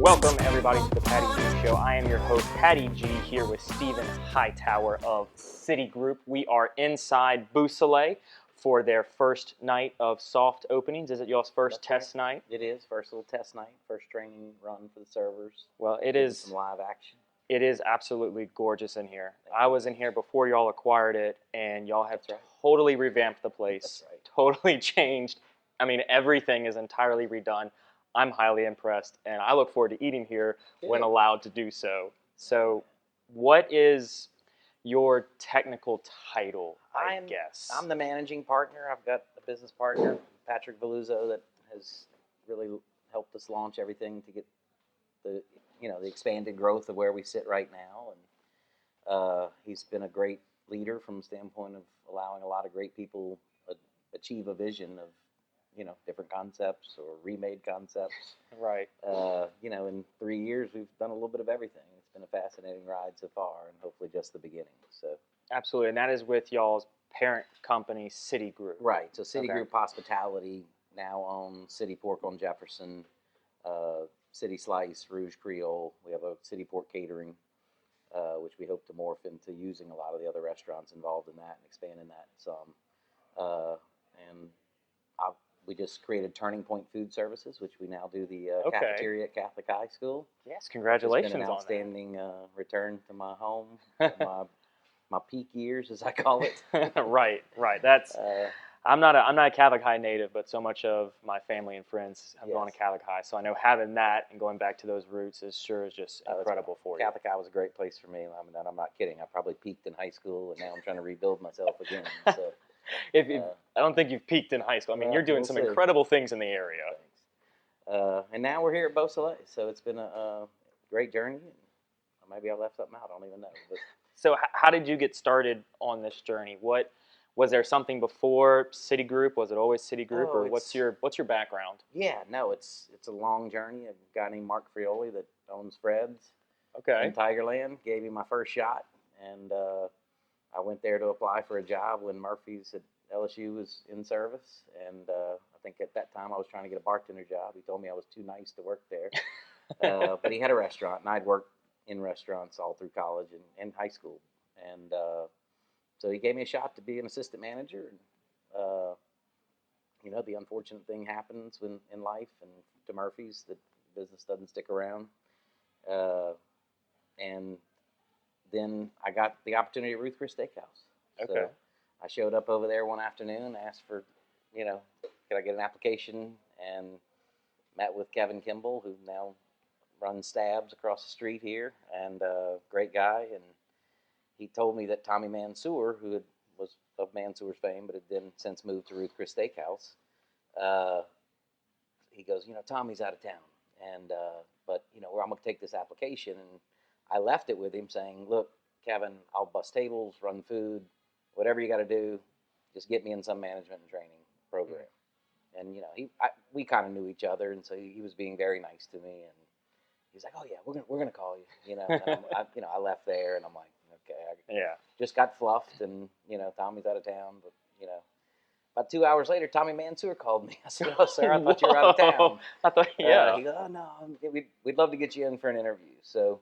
Welcome, everybody, to the Patty G Show. I am your host, Patty G, here with Stephen Hightower of Citigroup. We are inside Beausoleil for their first night of soft openings. Is it y'all's first test night? It is. First little test night, first training run for the servers. Well, it is. Some live action. It is absolutely gorgeous in here. I was in here before y'all acquired it, and y'all have totally revamped the place. That's right. Totally changed. I mean, everything is entirely redone. I'm highly impressed, and I look forward to eating here when allowed to do so. So, what is your technical title, I guess? I'm the managing partner. I've got a business partner, Patrick Beausoleil, that has really helped us launch everything to get the expanded growth of where we sit right now. And he's been a great leader from the standpoint of allowing a lot of great people achieve a vision of different concepts or remade concepts. Right. In 3 years, we've done a little bit of everything. It's been a fascinating ride so far, and hopefully just the beginning. So. Absolutely, and that is with y'all's parent company, Citigroup. Right. So Citigroup Hospitality now owns City Pork on Jefferson, City Slice, Rouge Creole. We have a City Pork Catering, which we hope to morph into using a lot of the other restaurants involved in that and expanding that some. We just created Turning Point Food Services, which we now do the cafeteria at Catholic High School. Yes, congratulations on that. It's been an outstanding return to my home, my peak years, as I call it. Right. That's I'm not a Catholic High native, but so much of my family and friends have gone to Catholic High, so I know having that and going back to those roots is just incredible for you. Catholic High was a great place for me. I'm not kidding. I probably peaked in high school, and now I'm trying to rebuild myself again. So. I don't think you've peaked in high school. I mean, you're doing some incredible things in the area. And now we're here at Beausoleil, so it's been a great journey. Maybe I left something out. I don't even know. But. So how did you get started on this journey? What was there something before Citigroup? Was it always Citigroup, or what's your background? Yeah, no, it's a long journey. A guy named Mark Frioli that owns Fred's in Tigerland gave me my first shot, and I went there to apply for a job when Murphy's at LSU was in service, and I think at that time I was trying to get a bartender job. He told me I was too nice to work there, but he had a restaurant, and I'd worked in restaurants all through college and high school, and so he gave me a shot to be an assistant manager. And, the unfortunate thing happens in life, and to Murphy's, the business doesn't stick around, and then I got the opportunity at Ruth Chris Steakhouse. So I showed up over there one afternoon, asked for, could I get an application, and met with Kevin Kimball, who now runs Stabs across the street here, and great guy. And he told me that Tommy Mansour, who was of Mansour's fame, but had then since moved to Ruth Chris Steakhouse, he goes, Tommy's out of town, and but where I'm going to take this application. And I left it with him saying, look, Kevin, I'll bust tables, run food, whatever you got to do, just get me in some management and training program. And, we kind of knew each other, and so he was being very nice to me. And he's like, oh, yeah, we're gonna call you, And I left there, and I'm like, okay. I just got fluffed, and, Tommy's out of town. But, about 2 hours later, Tommy Mansour called me. I said, oh, sir, I thought you were out of town. I thought, He goes, oh, no, we'd love to get you in for an interview. So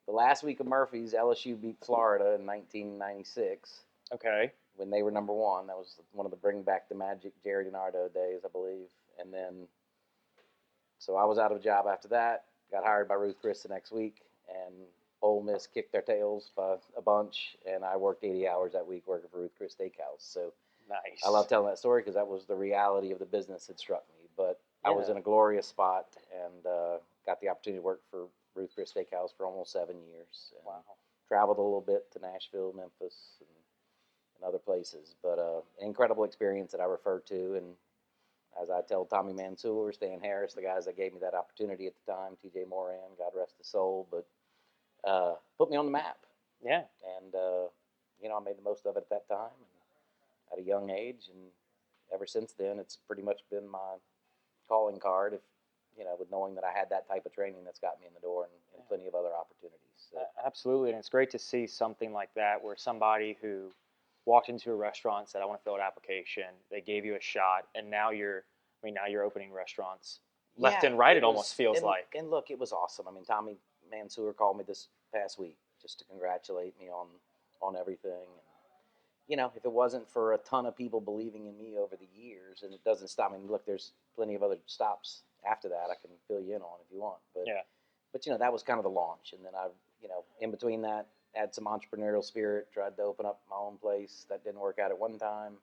the last week of Murphy's, LSU beat Florida in 1996. Okay. When they were number one. That was one of the Bring Back the Magic Jerry DiNardo days, I believe. And then, so I was out of a job after that, got hired by Ruth Chris the next week, and Ole Miss kicked their tails by a bunch, and I worked 80 hours that week working for Ruth Chris Steakhouse. So nice. I love telling that story because that was the reality of the business that struck me. But I was in a glorious spot, and got the opportunity to work for Ruth Chris Steakhouse for almost 7 years. And traveled a little bit to Nashville, Memphis, and other places. But an incredible experience that I refer to. And as I tell Tommy Mansour, Stan Harris, the guys that gave me that opportunity at the time, TJ Moran, God rest his soul, but put me on the map. Yeah. And, I made the most of it at that time and at a young age. And ever since then, it's pretty much been my calling card, with knowing that I had that type of training that's got me in the door and plenty of other opportunities. So. Absolutely. And it's great to see something like that where somebody who walked into a restaurant, said, I want to fill an application. They gave you a shot, and now you're opening restaurants left Yeah, and right. it It almost was, feels like. and look, it was awesome. I mean, Tommy Mansour called me this past week just to congratulate me on everything. And, if it wasn't for a ton of people believing in me over the years, and it doesn't stop. I mean, look, there's plenty of other stops after that I can fill you in on if you want. But Yeah. but that was kind of the launch, and then I, in between that, had some entrepreneurial spirit. Tried to open up my own place. That didn't work out at one time.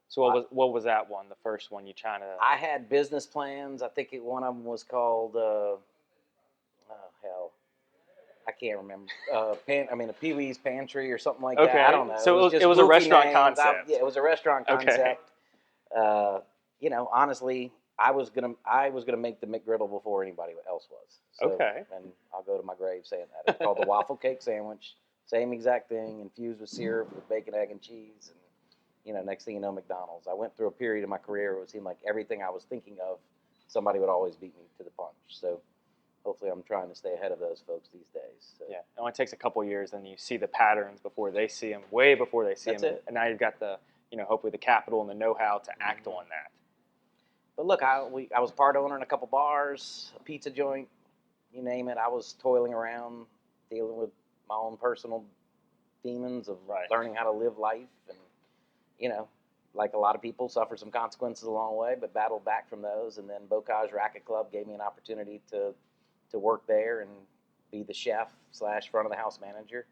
So what was that one? The first one you trying to? I had business plans. I think one of them was called, oh hell, I can't remember. A Pee Wee's Pantry or something like that. I Okay. don't know. So just it was a goofy restaurant names. concept. Yeah, it was a restaurant Okay. concept. Honestly, I was gonna make the McGriddle before anybody else was. So, Okay. and I'll go to my grave saying that. It was called the waffle cake sandwich. Same exact thing, infused with syrup, with bacon, egg, and cheese, and next thing you know, McDonald's. I went through a period of my career where it seemed like everything I was thinking of, somebody would always beat me to the punch. So hopefully I'm trying to stay ahead of those folks these days. So. Yeah, it only takes a couple of years, and you see the patterns before they see them, way before they see That's them, it. and now you've got the, hopefully the capital and the know-how to act on that. But look, I was part owner in a couple bars, a pizza joint, you name it. I was toiling around, dealing with my own personal demons of learning how to live life, and like a lot of people, suffered some consequences along the way, but battled back from those. And then Bocage Racket Club gave me an opportunity to work there and be the chef / front of the house manager.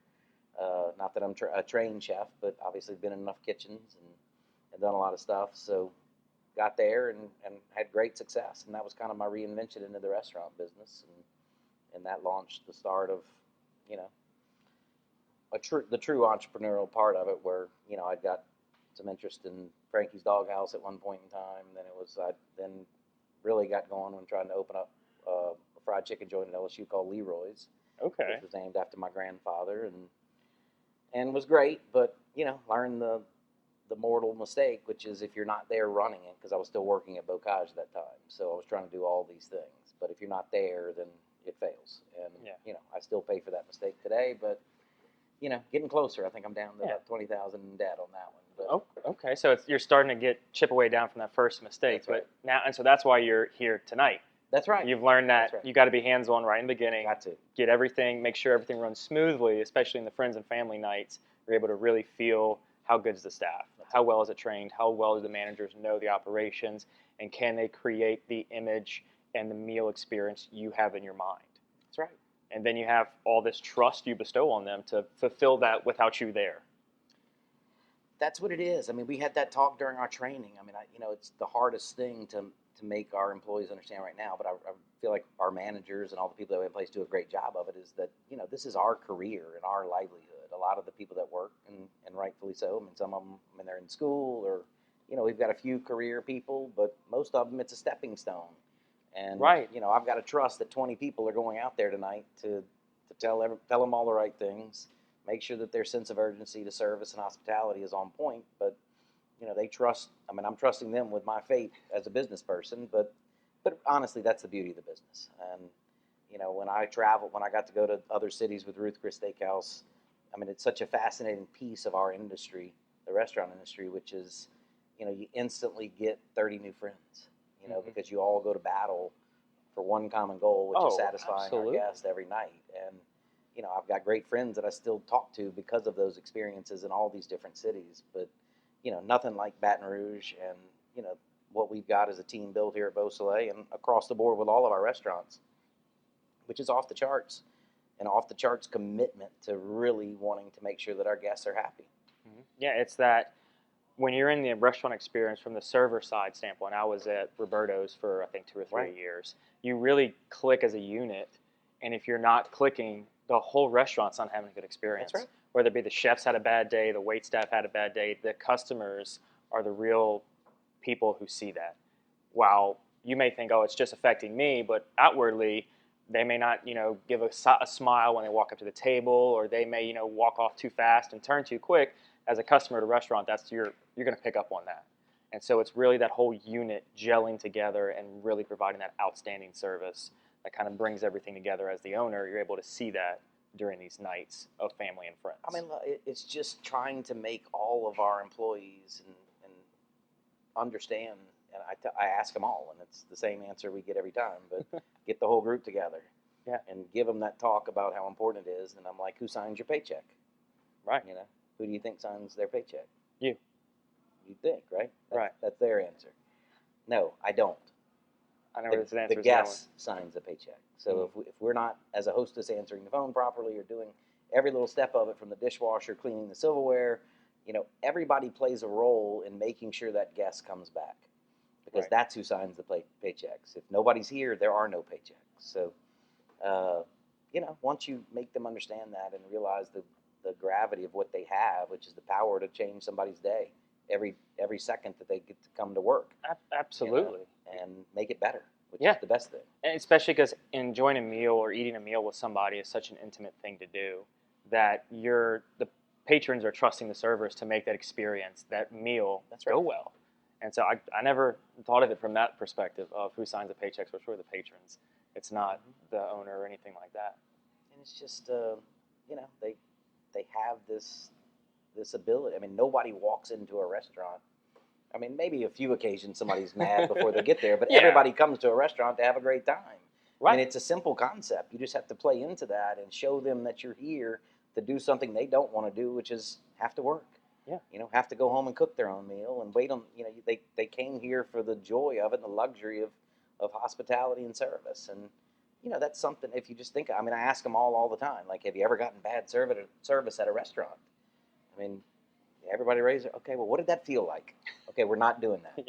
Not that I'm a trained chef, but obviously been in enough kitchens and done a lot of stuff. So got there and had great success. And that was kind of my reinvention into the restaurant business. And that launched the start of, the true entrepreneurial part of it, where, I'd got some interest in Frankie's Doghouse at one point in time. And then I then really got going when trying to open up a fried chicken joint at LSU called Leroy's. Okay. Which was named after my grandfather, and was great, but learned the mortal mistake, which is if you're not there running it, because I was still working at Bocage at that time, so I was trying to do all these things. But if you're not there, then it fails, and I still pay for that mistake today. But getting closer. I think I'm down to about $20,000 in debt on that one. But, okay. So you're starting to chip away down from that first mistake, right. but now, and so that's why you're here tonight. That's right. You've learned that you got to be hands-on right in the beginning. Got to get everything, make sure everything runs smoothly, especially in the friends and family nights. You're able to really feel how good's the staff, how well is it trained, how well do the managers know the operations, and can they create the image and the meal experience you have in your mind. That's right. And then you have all this trust you bestow on them to fulfill that without you there. That's what it is. I mean, we had that talk during our training. I mean, it's the hardest thing to make our employees understand right now, but I feel like our managers and all the people that we have in place do a great job of it, is that, this is our career and our livelihood. A lot of the people that work, and rightfully so, I mean, some of them, they're in school, or, we've got a few career people, but most of them, it's a stepping stone. And, I've got to trust that 20 people are going out there tonight to tell them all the right things, make sure that their sense of urgency to service and hospitality is on point, but they trust. I mean, I'm trusting them with my fate as a business person, but honestly, that's the beauty of the business. And when I got to go to other cities with Ruth Chris Steakhouse, I mean, it's such a fascinating piece of our industry, the restaurant industry, which is, you instantly get 30 new friends, because you all go to battle for one common goal, which is satisfying our guests every night. And I've got great friends that I still talk to because of those experiences in all these different cities, but nothing like Baton Rouge and, what we've got as a team built here at Beausoleil and across the board with all of our restaurants, which is off the charts, and off the charts commitment to really wanting to make sure that our guests are happy. Mm-hmm. Yeah, it's that when you're in the restaurant experience from the server side standpoint. I was at Roberto's for, I think, 2 or 3 years. You really click as a unit, and if you're not clicking, the whole restaurant's not having a good experience. That's right. Whether it be the chefs had a bad day, the wait staff had a bad day, the customers are the real people who see that. While you may think, oh, it's just affecting me, but outwardly, they may not, give a smile when they walk up to the table, or they may, walk off too fast and turn too quick. As a customer at a restaurant, you're going to pick up on that. And so it's really that whole unit gelling together and really providing that outstanding service that kind of brings everything together. As the owner, you're able to see that during these nights of family and friends. I mean, it's just trying to make all of our employees and understand I ask them all, and it's the same answer we get every time. But get the whole group together, Yeah. and give them that talk about how important it is. And I'm like, who signs your paycheck? Right. You know, who do you think signs their paycheck? You. You think, right? Right. That's their answer. No, I don't. I know where this answer The is going. guest signs the paycheck. So if we're not, as a hostess, answering the phone properly or doing every little step of it, from the dishwasher, cleaning the silverware, everybody plays a role in making sure that guest comes back, because Right. that's who signs the paychecks. If nobody's here, there are no paychecks. So, once you make them understand that and realize the gravity of what they have, which is the power to change somebody's day every second that they get to come to work. Absolutely. And make it better, which Yeah. is the best thing. And especially because enjoying a meal or eating a meal with somebody is such an intimate thing to do, that the patrons are trusting the servers to make that experience, that meal, That's go right. well. And so I never thought of it from that perspective of who signs the paychecks, but really the patrons. It's not the owner or anything like that. And it's just, they have this ability. I mean, nobody walks into a restaurant. I mean, maybe a few occasions somebody's mad before they get there, but Yeah. everybody comes to a restaurant to have a great time. Right. I mean, it's a simple concept. You just have to play into that and show them that you're here to do something they don't want to do, which is have to work. Yeah. Have to go home and cook their own meal and wait on, they came here for the joy of it and the luxury of hospitality and service. And, that's something, if you just think, I mean, I ask them all the time, like, have you ever gotten bad service at a restaurant? I mean, everybody raises it. Okay, well, what did that feel like? Okay, we're not doing that.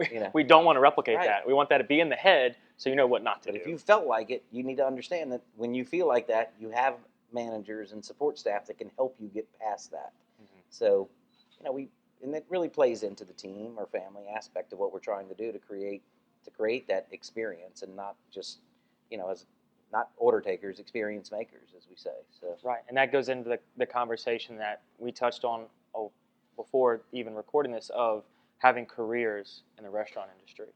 Yeah. We don't want to replicate Right. that. We want that to be in the head so you know what not to But do. if you felt like it, you need to understand that when you feel like that, you have managers and support staff that can help you get past that. Mm-hmm. So, and it really plays into the team or family aspect of what we're trying to do to create that experience, and not just, as not order takers, experience makers, as we say. So Right, and that goes into the conversation that we touched on before even recording this, of having careers in the restaurant industry.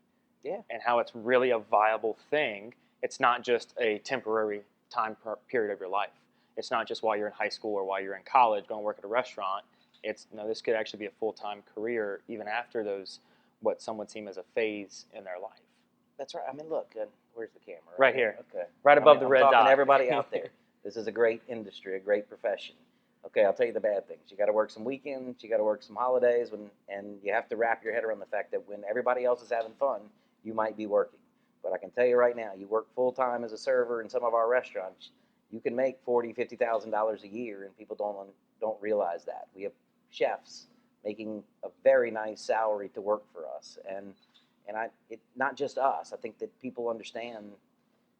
Yeah. And how it's really a viable thing. It's not just a temporary time period of your life. It's not just while you're in high school or while you're in college going to work at a restaurant. This could actually be a full-time career even after those, what some would seem as a phase in their life. That's right. I mean, look, where's the camera? Right here. Okay. Right above the I'm red talking dot. to everybody out there. This is a great industry, a great profession. Okay, I'll tell you the bad things. You got to work some weekends. You got to work some holidays, and you have to wrap your head around the fact that when everybody else is having fun, you might be working. But I can tell you right now, you work full time as a server in some of our restaurants, you can make $40,000, $50,000 a year, and people don't realize that. We have chefs making a very nice salary to work for us, and not just us. I think that people understand.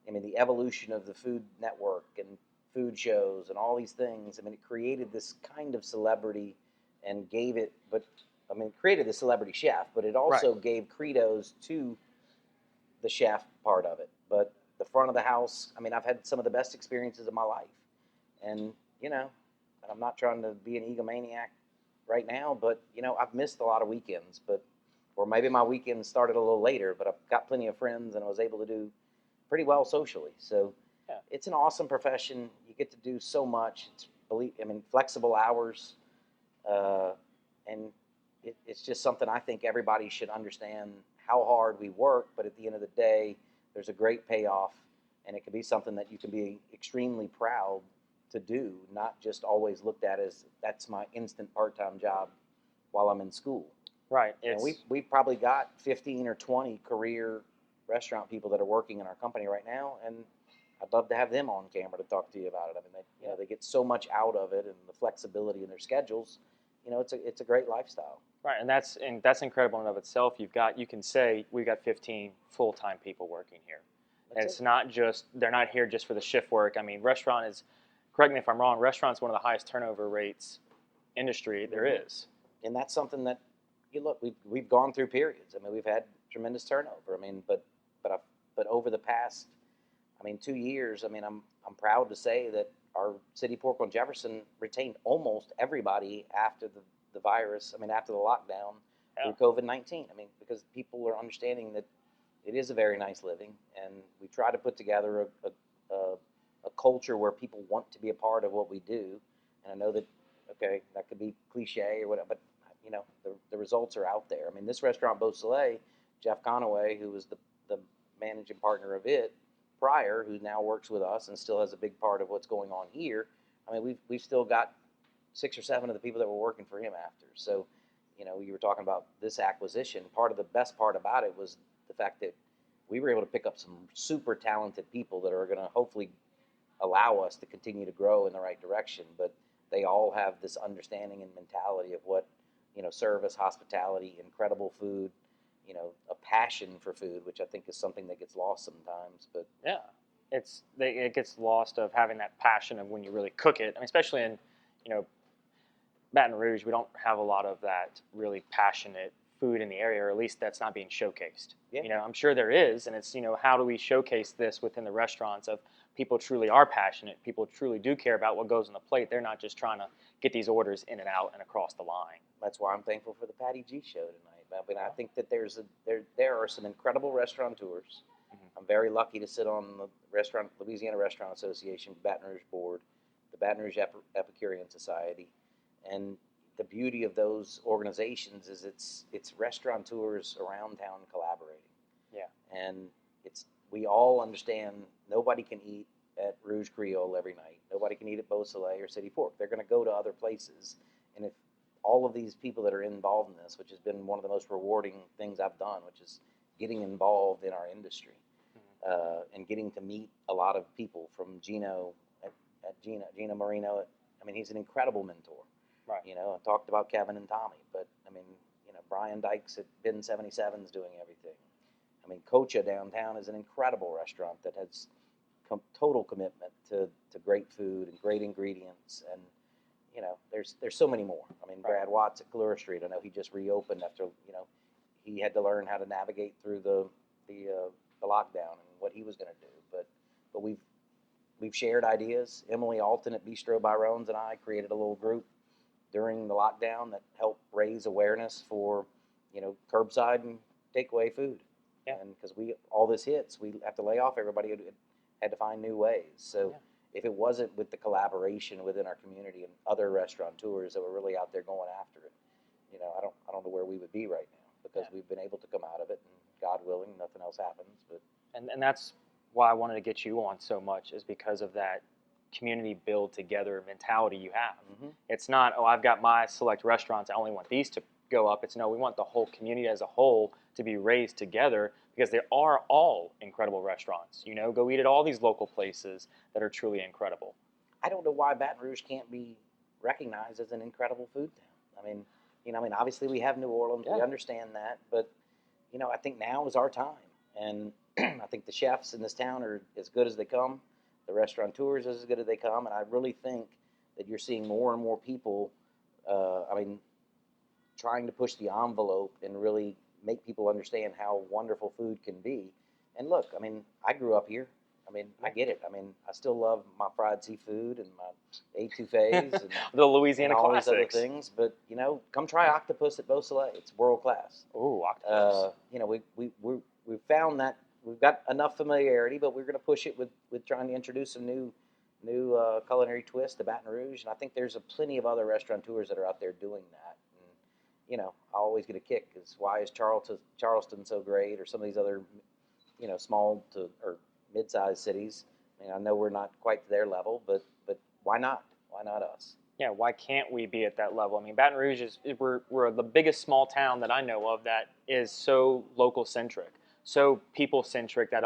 I mean, the evolution of the Food Network and food shows and all these things. I mean, it created this kind of celebrity and gave it, created the celebrity chef, but it also gave credos to the chef part of it. But the front of the house, I mean, I've had some of the best experiences of my life. And, and I'm not trying to be an egomaniac right now, but, I've missed a lot of weekends, or maybe my weekends started a little later, but I've got plenty of friends and I was able to do pretty well socially. So Yeah. It's an awesome profession. You get to do so much. Flexible hours, and it's just something I think everybody should understand how hard we work. But at the end of the day, there's a great payoff, and it can be something that you can be extremely proud to do, not just always looked at as that's my instant part-time job while I'm in school. Right. And we've probably got 15 or 20 career restaurant people that are working in our company right now, and I'd love to have them on camera to talk to you about it. I mean, they get so much out of it, and the flexibility in their schedules. It's a great lifestyle. Right, and that's incredible in and of itself. You can say we've got 15 full-time people working here. And it's not just, they're not here just for the shift work. I mean, correct me if I'm wrong, restaurant's one of the highest turnover rates industry there is. And that's something that, we've gone through periods. I mean, we've had tremendous turnover. I mean, but over the past, 2 years, I'm proud to say that our City Pork on Jefferson retained almost everybody after the virus. After the lockdown through COVID-19. Because people are understanding that it is a very nice living, and we try to put together a culture where people want to be a part of what we do. And I know that, that could be cliche or whatever, but the results are out there. This restaurant, Beausoleil, Jeff Conaway, who was the managing partner of it prior, who now works with us and still has a big part of what's going on here. I mean, we've still got 6 or 7 of the people that were working for him after. So, you were talking about this acquisition. Part of the best part about it was the fact that we were able to pick up some super talented people that are going to hopefully allow us to continue to grow in the right direction. But they all have this understanding and mentality of what, service, hospitality, incredible food, a passion for food, which I think is something that gets lost sometimes. But yeah, it gets lost of having that passion of when you really cook it. I mean, especially in, Baton Rouge, we don't have a lot of that really passionate food in the area, or at least that's not being showcased. Yeah. I'm sure there is, and it's, how do we showcase this within the restaurants of people truly are passionate, people truly do care about what goes on the plate. They're not just trying to get these orders in and out and across the line. That's why I'm thankful for the Patty G show tonight. I mean, I think that there are some incredible restaurateurs. Mm-hmm. I'm very lucky to sit on the Louisiana Restaurant Association Baton Rouge board, the Baton Rouge Epicurean Society, and the beauty of those organizations is it's restaurateurs around town collaborating. Yeah. And we all understand nobody can eat at Rouge Creole every night. Nobody can eat at Beausoleil or City Pork. They're going to go to other places. And if all of these people that are involved in this, which has been one of the most rewarding things I've done, which is getting involved in our industry, and getting to meet a lot of people, from Gino Gino Marino. I mean, he's an incredible mentor. Right. I talked about Kevin and Tommy, but I mean, Brian Dykes at Bin 77 is doing everything. I mean, Cocha downtown is an incredible restaurant that has total commitment to great food and great ingredients, and there's so many more. I mean, Brad Watts at Glura Street. I know he just reopened after he had to learn how to navigate through the lockdown and what he was going to do. But we've shared ideas. Emily Alton at Bistro Byrones and I created a little group during the lockdown that helped raise awareness for curbside and takeaway food. Yeah. And because all this hits, we have to lay off everybody. Had to find new ways. So if it wasn't with the collaboration within our community and other restaurateurs that were really out there going after it, I don't know where we would be right now, because we've been able to come out of it, and God willing, nothing else happens. But and that's why I wanted to get you on so much, is because of that community build together mentality you have. Mm-hmm. It's not, I've got my select restaurants, I only want these to go up. It's no, we want the whole community as a whole to be raised together, because they are all incredible restaurants. Go eat at all these local places that are truly incredible. I don't know why Baton Rouge can't be recognized as an incredible food town. I mean, obviously we have New Orleans, we understand that, but I think now is our time, and I think the chefs in this town are as good as they come. The restaurateurs are as good as they come, and I really think that you're seeing more and more people, trying to push the envelope and really make people understand how wonderful food can be. And look, I mean, I grew up here. I mean, I get it. I mean, I still love my fried seafood and my etouffees and the Louisiana and all classics. these other things. But come try octopus at Beausoleil. It's world class. Ooh, octopus. We found that we've got enough familiarity, but we're going to push it with trying to introduce some new culinary twist to Baton Rouge. And I think there's plenty of other restaurateurs that are out there doing that. And I always get a kick because why is Charleston so great, or some of these other small to or mid-sized cities? I mean, I know we're not quite to their level, but why not? Why not us? Yeah, why can't we be at that level? I mean, Baton Rouge we're the biggest small town that I know of that is so local centric, so people centric that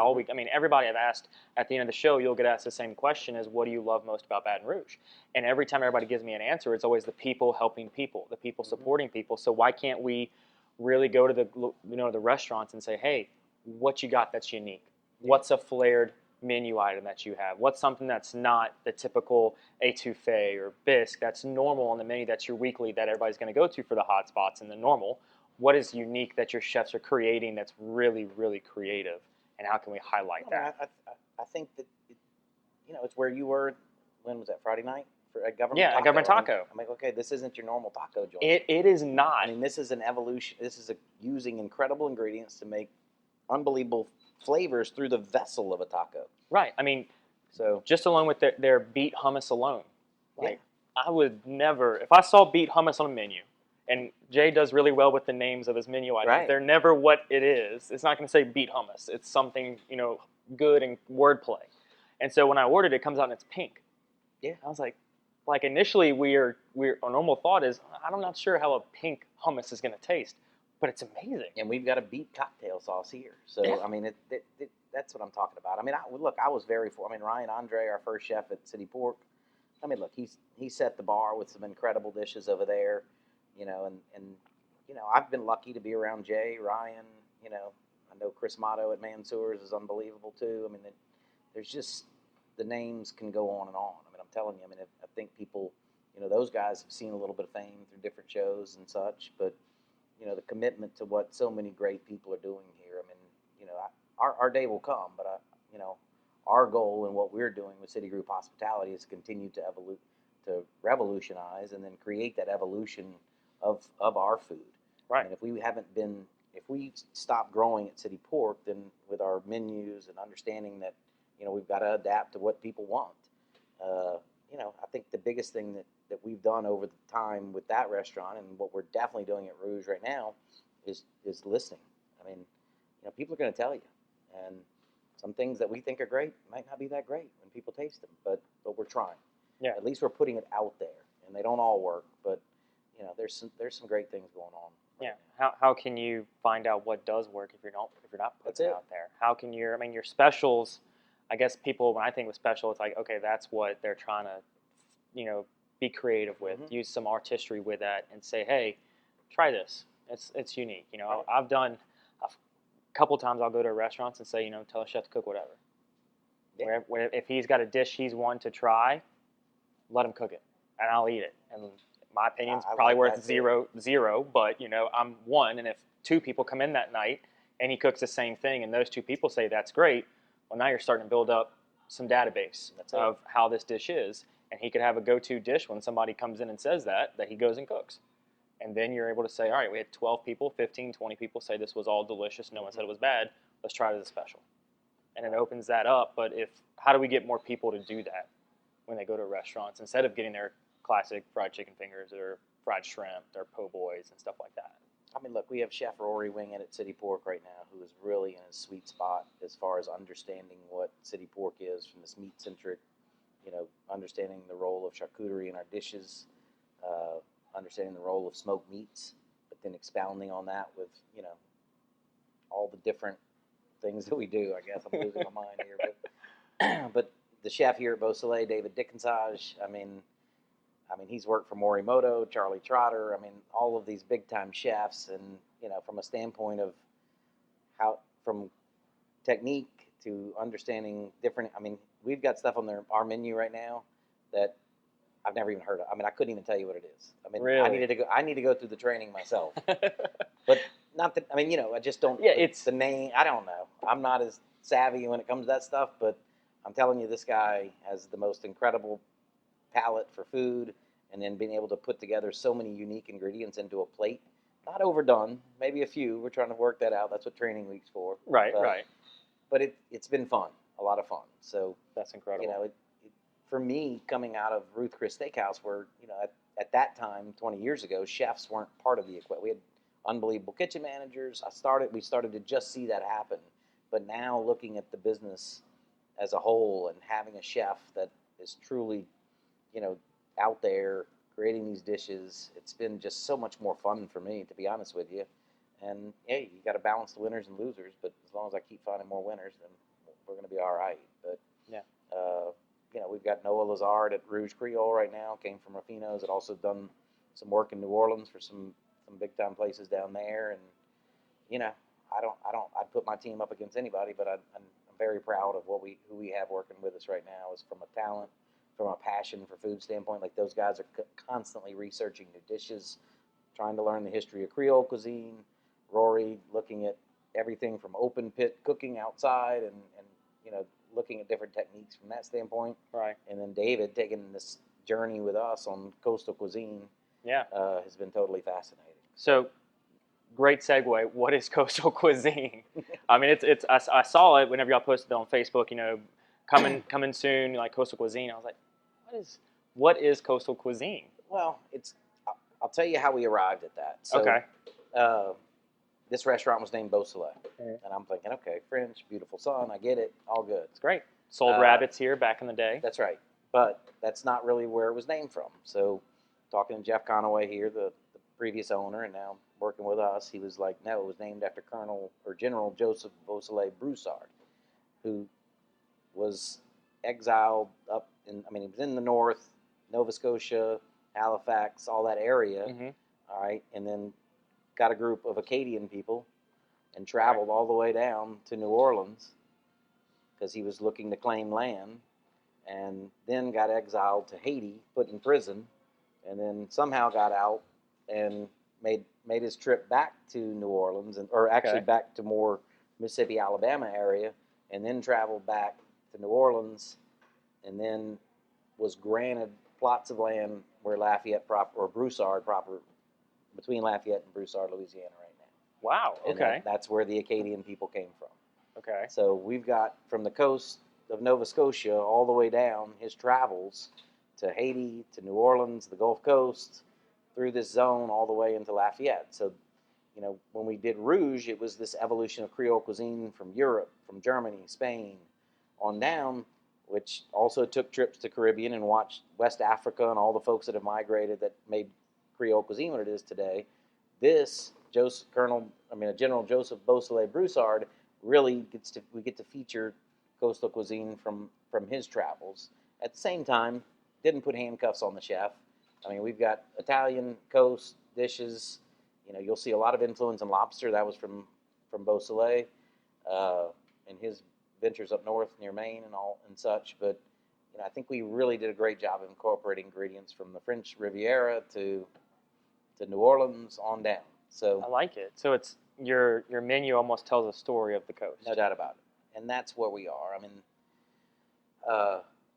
everybody I've asked at the end of the show, you'll get asked the same question: is what do you love most about Baton Rouge? And every time everybody gives me an answer, it's always the people helping people, the people supporting people. So why can't we really go to the restaurants and say, hey, what you got that's unique? What's a flared menu item that you have? What's something that's not the typical etouffee or bisque that's normal on the menu, that's your weekly that everybody's going to go to for the hot spots and the normal? What is unique that your chefs are creating that's really, really creative, and how can we highlight that? I think that it's where you were. When was that? Friday night at Government Yeah, Taco. at Government Taco. I'm like, okay, this isn't your normal taco joint. It is not. I mean, this is an evolution. This is using incredible ingredients to make unbelievable flavors through the vessel of a taco. Right. I mean, so just along with their beet hummus alone, I would never, if I saw beet hummus on a menu, And Jay does really well with the names of his menu items. Right. They're never what it is. It's not going to say beet hummus. It's something, good and wordplay. And so when I ordered it, it comes out and it's pink. Yeah. I was like initially our normal thought is, I'm not sure how a pink hummus is going to taste, but it's amazing. And we've got a beet cocktail sauce here. So, Yeah. I mean, that's what I'm talking about. I mean, I was Ryan Andre, our first chef at City Pork. I mean, look, he set the bar with some incredible dishes over there, and I've been lucky to be around Jay, Ryan, I know Chris Motto at Mansour's is unbelievable too. I mean, there's just, the names can go on and on. I mean, I'm telling you, I think people, those guys have seen a little bit of fame through different shows and such, but, the commitment to what so many great people are doing here. I mean, our day will come, but our goal and what we're doing with Citigroup Hospitality is continue to revolutionize and then create that evolution of our food. Right. And if we stop growing at City Pork, then with our menus and understanding that, we've got to adapt to what people want. I think the biggest thing that we've done over the time with that restaurant and what we're definitely doing at Rouge right now is listening. I mean, people are going to tell you, and some things that we think are great might not be that great when people taste them, but we're trying. Yeah. At least we're putting it out there, and they don't all work, but there's some great things going on. Yeah. How can you find out what does work if you're not putting it out there? How can your specials? I guess people, when I think of special, it's like, okay, that's what they're trying to, be creative with. Mhm. Use some artistry with that, and say, hey, try this. It's unique. Right. I've done a couple times. I'll go to restaurants and say, tell a chef to cook whatever. Yeah. If he's got a dish he's wanting to try, let him cook it, and I'll eat it. And my opinion's probably like worth that zero, but I'm one, and if two people come in that night and he cooks the same thing, and those two people say that's great, well, now you're starting to build up some database of how this dish is, and he could have a go-to dish when somebody comes in and says that he goes and cooks. And then you're able to say, all right, we had 12 people, 15, 20 people say this was all delicious, no one said it was bad, let's try it as a special. And it opens that up, but how do we get more people to do that when they go to restaurants instead of getting their classic fried chicken fingers or fried shrimp or po' boys and stuff like that? I mean, look, we have Chef Rory winging at City Pork right now, who is really in a sweet spot as far as understanding what City Pork is from this meat-centric, understanding the role of charcuterie in our dishes, understanding the role of smoked meats, but then expounding on that with, all the different things that we do. I guess I'm losing my mind here, but the chef here at Beausoleil, David Dickensage, I mean, he's worked for Morimoto, Charlie Trotter. I mean, all of these big-time chefs, and from a standpoint of from technique to understanding different. I mean, we've got stuff on our menu right now that I've never even heard of. I mean, I couldn't even tell you what it is. I mean, really? I need to go through the training myself. But not that. I mean, I just don't. Yeah, it's the name. I don't know. I'm not as savvy when it comes to that stuff, but I'm telling you, this guy has the most incredible palate for food, and then being able to put together so many unique ingredients into a plate. Not overdone, maybe a few. We're trying to work that out. That's what training week's for. Right, right. But it's been fun, a lot of fun. So that's incredible. For me, coming out of Ruth Chris Steakhouse, where at that time, 20 years ago, chefs weren't part of the equation. We had unbelievable kitchen managers. We started to just see that happen. But now, looking at the business as a whole and having a chef that is truly, out there creating these dishes, it's been just so much more fun for me, to be honest with you. And hey, you got to balance the winners and losers, but as long as I keep finding more winners, then we're going to be all right. But yeah, we've got Noah Lazard at Rouge Creole right now. Came from Rafino's. Had also done some work in New Orleans for some big time places down there. And I'd put my team up against anybody, but I'm very proud of who we have working with us right now. Is from a talent, from a passion for food standpoint. Like, those guys are constantly researching new dishes, trying to learn the history of Creole cuisine. Rory looking at everything from open pit cooking outside and looking at different techniques from that standpoint. Right. And then David taking this journey with us on coastal cuisine. Yeah. Has been totally fascinating. So, great segue. What is coastal cuisine? I mean, I saw it whenever y'all posted it on Facebook. Coming soon, like coastal cuisine. I was like, what is coastal cuisine? Well, I'll tell you how we arrived at that. So, Okay. this restaurant was named Beausoleil. Mhm. And I'm thinking, okay, French, beautiful sun, I get it, all good. It's great. Sold rabbits here back in the day. That's right. But that's not really where it was named from. So, talking to Jeff Conaway here, the previous owner, and now working with us, he was like, no, it was named after Colonel or General Joseph Beausoleil Broussard, who was exiled up in, I mean, he was in the north, Nova Scotia, Halifax, all that area, Mm-hmm. all right, and then got a group of Acadian people and traveled all the way down to New Orleans because he was looking to claim land, and then got exiled to Haiti, put in prison, and then somehow got out and made his trip back to New Orleans, or actually back to more Mississippi, Alabama area, and then traveled back to New Orleans, and then was granted plots of land where Lafayette proper, or Broussard proper, between Lafayette and Broussard, Louisiana right now. Wow. And Okay. that's where the Acadian people came from. Okay. So we've got from the coast of Nova Scotia all the way down his travels to Haiti, to New Orleans, the Gulf Coast, through this zone all the way into Lafayette. So, you know, when we did Rouge, it was this evolution of Creole cuisine from Europe, from Germany, Spain, on down, which also took trips to Caribbean and watched West Africa and all the folks that have migrated that made Creole cuisine what it is today. This General Joseph Beausoleil Broussard really we get to feature coastal cuisine from his travels. At the same time, didn't put handcuffs on the chef. I mean, we've got Italian coast dishes. You know, you'll see a lot of influence in lobster. That was from Beausoleil, and his ventures up north near Maine and such. But you know, I think we really did a great job of incorporating ingredients from the French Riviera to New Orleans on down. So I like it. So it's your menu almost tells a story of the coast. no doubt about it, and that's where we are. I mean,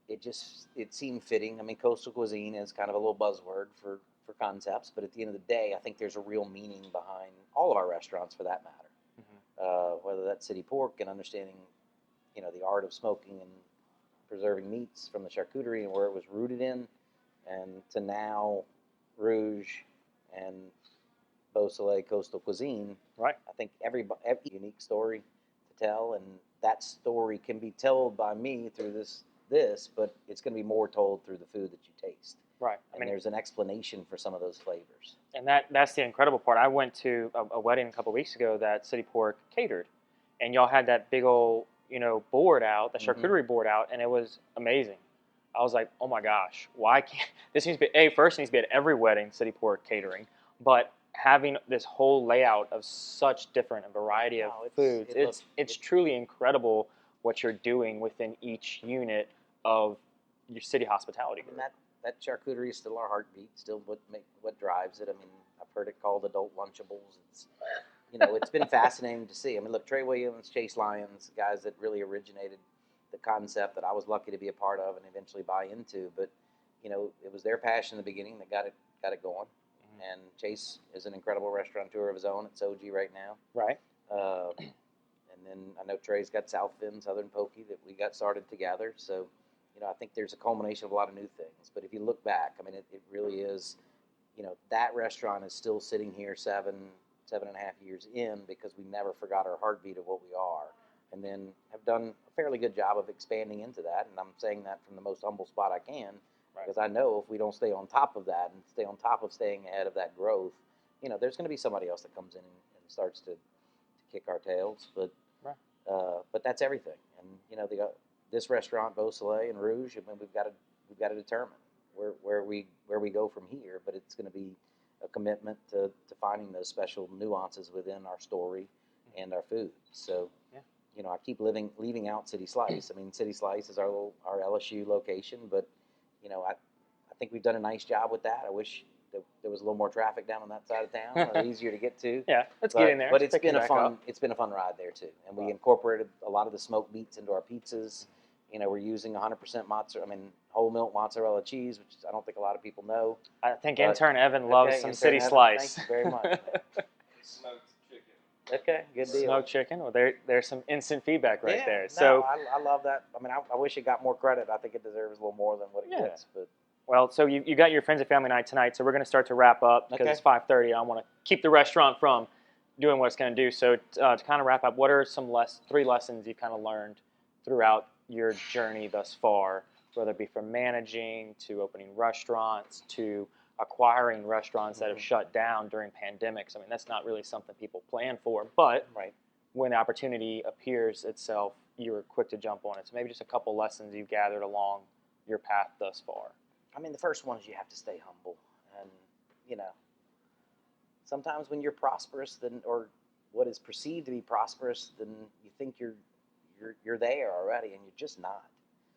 it seemed fitting. I mean, coastal cuisine is kind of a little buzzword for concepts, but at the end of the day, I think there's a real meaning behind all of our restaurants, for that matter. Mm-hmm. Whether that's city pork and understanding, you know, the art of smoking and preserving meats from the charcuterie and where it was rooted in, and to now Rouge and Beausoleil coastal cuisine. Right. I think every unique story to tell, and that story can be told by me through this, but it's going to be more told through the food that you taste. Right. And there's an explanation for some of those flavors. And that's the incredible part. I went to a wedding a couple weeks ago that City Pork catered, and y'all had that big old board out, the charcuterie board out, and it was amazing. I was like, oh my gosh, why can't this needs to be first needs to be at every wedding, City Pork catering, but having this whole layout of such different variety of foods, it's truly incredible what you're doing within each unit of your city hospitality group. And that charcuterie is still our heartbeat, still what drives it. I mean, I've heard it called adult Lunchables. It's been fascinating to see. I mean, look, Trey Williams, Chase Lyons, guys that really originated the concept that I was lucky to be a part of and eventually buy into. But it was their passion in the beginning that got it going. And Chase is an incredible restaurateur of his own at Soji right now. Right. And then I know Trey's got South Bend, Southern Pokey that we got started together. So, I think there's a culmination of a lot of new things. But if you look back, I mean, it really is, that restaurant is still sitting here 7.5 years in because we never forgot our heartbeat of what we are. And then have done a fairly good job of expanding into that. And I'm saying that from the most humble spot I can. Right. Because I know if we don't stay on top of that and stay on top of staying ahead of that growth, there's going to be somebody else that comes in and starts to kick our tails. But but that's everything. And this restaurant, Beausoleil and Rouge, I mean, we've got to determine where we go from here. But it's going to be a commitment to finding those special nuances within our story and our food. So. Yeah. I keep leaving out City Slice. I mean, City Slice is our LSU location, but I think we've done a nice job with that. I wish that there was a little more traffic down on that side of town, easier to get to. Yeah, let's get in there. But it's been a fun ride there too. And we incorporated a lot of the smoked meats into our pizzas. We're using 100% whole milk mozzarella cheese, which I don't think a lot of people know. I think intern Evan loves some City Slice. Thank you very much. Smoked chicken. Okay, good deal. Smoked chicken. Well, there's some instant feedback right there. So I love that. I mean, I wish it got more credit. I think it deserves a little more than what it gets. But Well, so you got your friends and family night tonight, so we're going to start to wrap up because Okay. it's 5:30. I want to keep the restaurant from doing what it's going to do. So to kind of wrap up, what are some 3 lessons you've kind of learned throughout your journey thus far, whether it be from managing to opening restaurants to acquiring restaurants that have shut down during pandemics? I mean, that's not really something people plan for, but Right. when the opportunity appears itself, you were quick to jump on it. So maybe just a couple lessons you've gathered along your path thus far. I mean, the first one is you have to stay humble, and you know, sometimes when you're prosperous, then or what is perceived to be prosperous, then you think you're there already, and you're just not.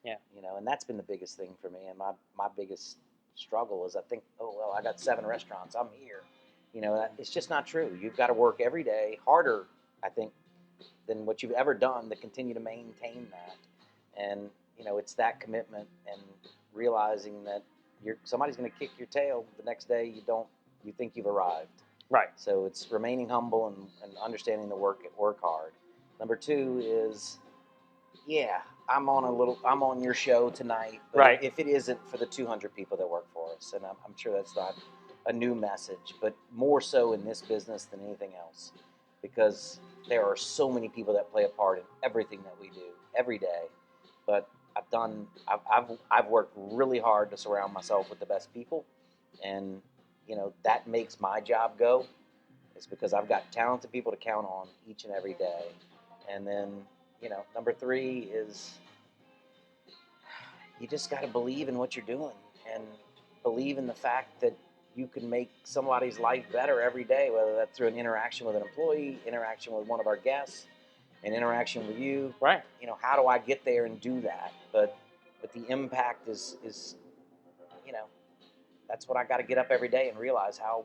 Yeah. You know, and that's been the biggest thing for me, and my biggest struggle is I think, oh well, I got 7 restaurants, I'm here. You know, it's just not true. You've got to work every day harder, I think, than what you've ever done to continue to maintain that. And you know, it's that commitment and realizing that somebody's going to kick your tail the next day. You think you've arrived. Right. So it's remaining humble and understanding the work hard. Number 2 is, yeah, I'm on your show tonight, but Right. if it isn't for the 200 people that work for us, and I'm sure that's not a new message, but more so in this business than anything else, because there are so many people that play a part in everything that we do every day. But I've worked really hard to surround myself with the best people, and you know that makes my job go. It's because I've got talented people to count on each and every day. And then, you know, number 3 is you just got to believe in what you're doing and believe in the fact that you can make somebody's life better every day, whether that's through an interaction with an employee, interaction with one of our guests, an interaction with you. Right. You know, how do I get there and do that? But the impact is you know, that's what I got to get up every day and realize how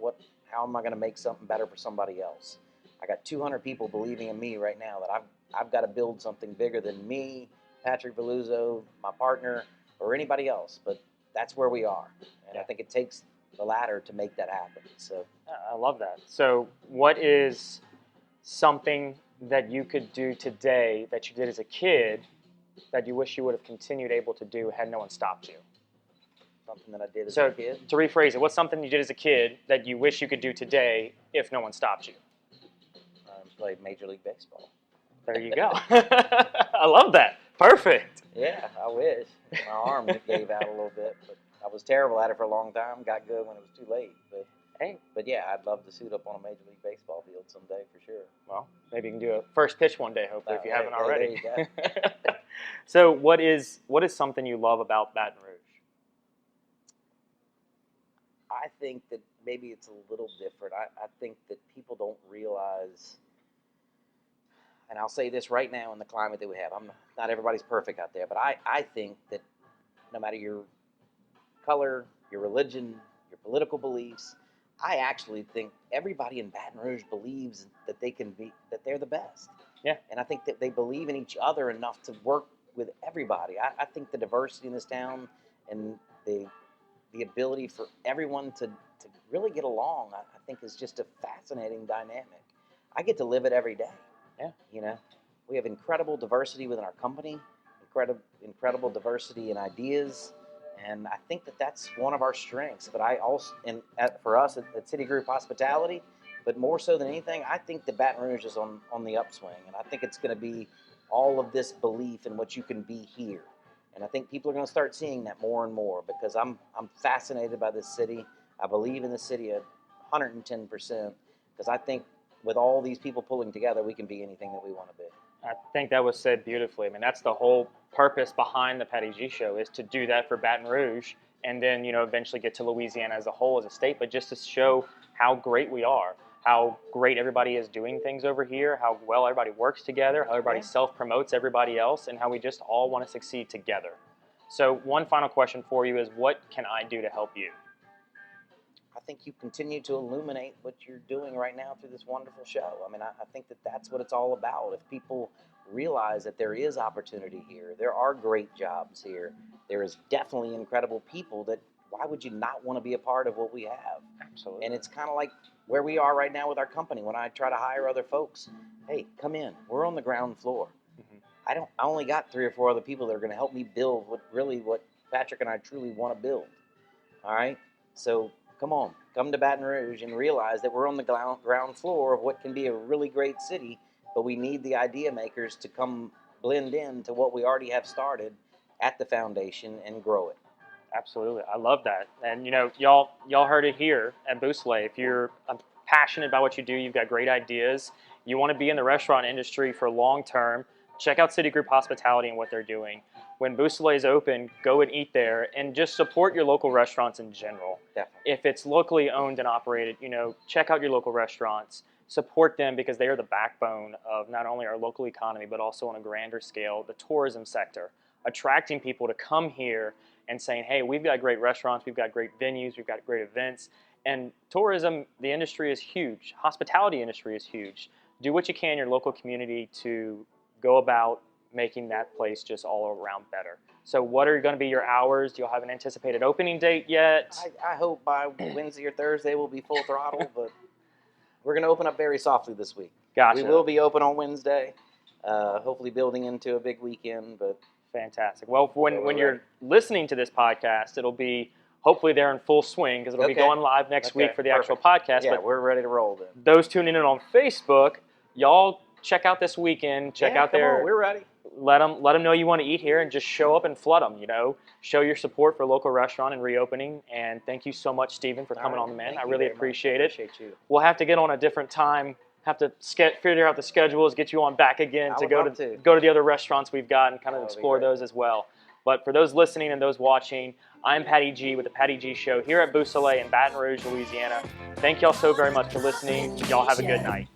am I going to make something better for somebody else? I got 200 people believing in me right now that I've got to build something bigger than me, Patrick Veluzzo, my partner, or anybody else. But that's where we are, and I think it takes the ladder to make that happen. So I love that. So what is something that you could do today that you did as a kid that you wish you would have continued able to do had no one stopped you? something that I did as So a kid. to rephrase it, what's something you did as a kid that you wish you could do today if no one stopped you? Played Major League Baseball. There you go. I love that. Perfect. Yeah, I wish. My arm gave out a little bit, but I was terrible at it for a long time. Got good when it was too late. But yeah, I'd love to suit up on a Major League Baseball field someday for sure. Well, maybe you can do a first pitch one day, hopefully, if you haven't already. There you go. So what is something you love about Baton Rouge? I think that maybe it's a little different. I think that people don't realize, and I'll say this right now in the climate that we have, not everybody's perfect out there, but I think that no matter your color, your religion, your political beliefs, I actually think everybody in Baton Rouge believes that they're the best. Yeah. And I think that they believe in each other enough to work with everybody. I think the diversity in this town and the ability for everyone to really get along, I think is just a fascinating dynamic. I get to live it every day. Yeah. You know, we have incredible diversity within our company, incredible diversity in ideas, and I think that that's one of our strengths. But I also, for us at Citigroup Hospitality, but more so than anything, I think that Baton Rouge is on the upswing, and I think it's going to be all of this belief in what you can be here. And I think people are going to start seeing that more and more because I'm fascinated by this city. I believe in the city at 110% because I think with all these people pulling together, we can be anything that we want to be. I think that was said beautifully. I mean, that's the whole purpose behind the Patty G Show is to do that for Baton Rouge and then, eventually get to Louisiana as a whole, as a state, but just to show how great we are, how great everybody is doing things over here, how well everybody works together, how everybody self-promotes everybody else, and how we just all want to succeed together. So one final question for you is, what can I do to help you? I think you continue to illuminate what you're doing right now through this wonderful show. I mean, I think that that's what it's all about. If people realize that there is opportunity here, there are great jobs here, there is definitely incredible people that why would you not want to be a part of what we have? Absolutely. And it's kind of like where we are right now with our company. When I try to hire other folks, hey, come in. We're on the ground floor. Mm-hmm. I only got 3 or 4 other people that are going to help me build what Patrick and I truly want to build. All right. So come on, come to Baton Rouge and realize that we're on the ground floor of what can be a really great city, but we need the idea makers to come blend in to what we already have started at the foundation and grow it. Absolutely, I love that. And y'all heard it here at Beausoleil. If you're passionate about what you do, you've got great ideas, you want to be in the restaurant industry for long term, check out Citigroup Hospitality and what they're doing. When Beausoleil is open, go and eat there, and just support your local restaurants in general. Definitely. If it's locally owned and operated, check out your local restaurants. Support them because they are the backbone of not only our local economy, but also on a grander scale, the tourism sector, attracting people to come here and saying, hey, we've got great restaurants, we've got great venues, we've got great events. And tourism, the industry is huge. Hospitality industry is huge. Do what you can in your local community to go about making that place just all around better. So what are going to be your hours? Do you have an anticipated opening date yet? I hope by Wednesday or Thursday we'll be full throttle, but we're going to open up very softly this week. Gotcha. We will be open on Wednesday, hopefully building into a big weekend, but fantastic. Well, when you're listening to this podcast, it'll be hopefully they're in full swing because it'll be going live next week for the actual podcast. Yeah, but we're ready to roll then. those tuning in on Facebook, y'all check out this weekend. Check out their. We're ready. Let them know you want to eat here and just show up and flood them. Show your support for local restaurant and reopening. And thank you so much, Stephen, for coming on the Man. I really appreciate it. Appreciate you. We'll have to get on a different time. Have to figure out the schedules, get you on back again to go to the other restaurants we've got and kind of explore those as well. But for those listening and those watching, I'm Patty G with the Patty G Show here at Beausoleil in Baton Rouge, Louisiana. Thank y'all so very much for listening. Y'all have a good night.